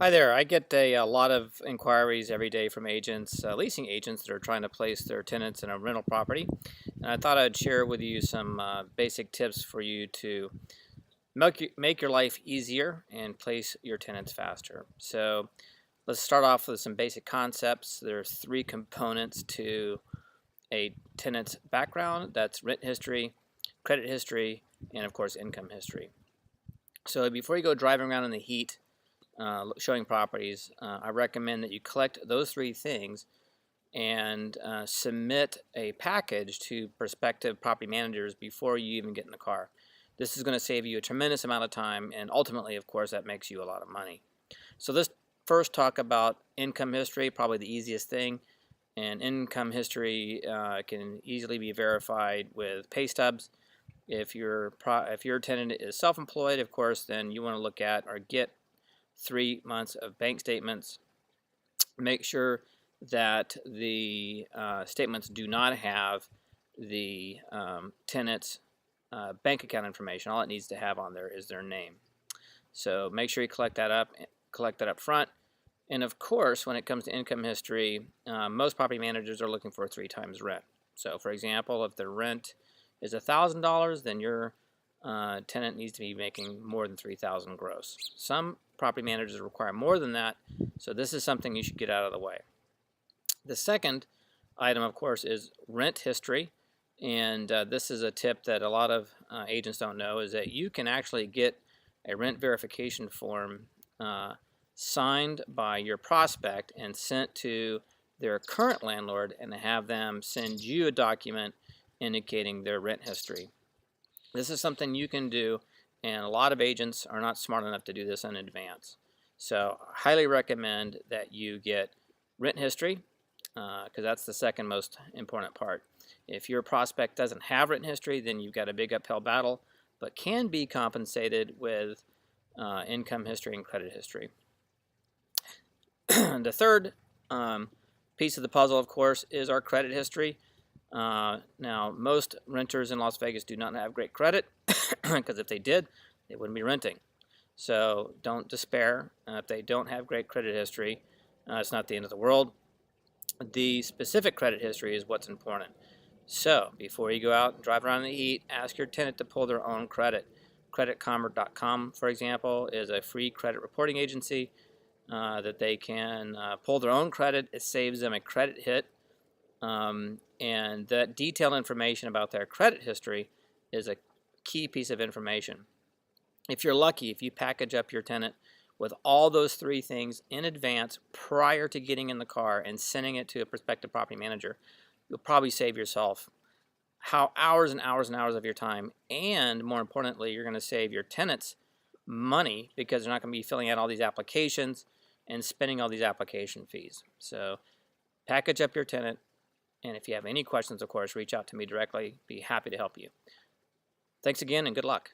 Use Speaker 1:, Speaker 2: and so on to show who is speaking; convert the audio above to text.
Speaker 1: Hi there. I get a lot of inquiries every day from agents, leasing agents that are trying to place their tenants in a rental property. And I thought I'd share with you some basic tips for you to make your life easier and place your tenants faster. So let's start off with some basic concepts. There are three components to a tenant's background. That's rent history, credit history, and of course income history. So before you go driving around in the heat, showing properties, I recommend that you collect those three things and submit a package to prospective property managers before you even get in the car. This is going to save you a tremendous amount of time, and ultimately, of course, that makes you a lot of money. So let's first talk about income history, probably the easiest thing. And income history can easily be verified with pay stubs. If your tenant is self-employed, of course, then you want to look at or get 3 months of bank statements. Make sure that the statements do not have the tenant's bank account information. All it needs to have on there is their name. So make sure you collect that up front. And of course, when it comes to income history, most property managers are looking for 3 times rent. So for example, if the rent is $1,000, then your tenant needs to be making more than $3,000 gross. Some property managers require more than that, so this is something you should get out of the way. The second item, of course, is rent history, and this is a tip that a lot of agents don't know, is that you can actually get a rent verification form signed by your prospect and sent to their current landlord, and have them send you a document indicating their rent history. This is something you can do, and a lot of agents are not smart enough to do this in advance. So I highly recommend that you get rent history, because that's the second most important part. If your prospect doesn't have rent history, then you've got a big uphill battle, but can be compensated with income history and credit history. The third piece of the puzzle, of course, is our credit history. Now, most renters in Las Vegas do not have great credit, because if they did, they wouldn't be renting. So don't despair if they don't have great credit history. It's not the end of the world. The specific credit history is what's important. So before you go out and drive around in the heat, ask your tenant to pull their own credit. CreditCommerce.com, for example, is a free credit reporting agency that they can pull their own credit. It saves them a credit hit. And that detailed information about their credit history is a key piece of information. If you're lucky, if you package up your tenant with all those three things in advance prior to getting in the car and sending it to a prospective property manager, you'll probably save yourself hours and hours and hours of your time. And more importantly, you're going to save your tenants money, because they're not going to be filling out all these applications and spending all these application fees. So package up your tenant. And if you have any questions, of course, reach out to me directly. Be happy to help you. Thanks again, and good luck.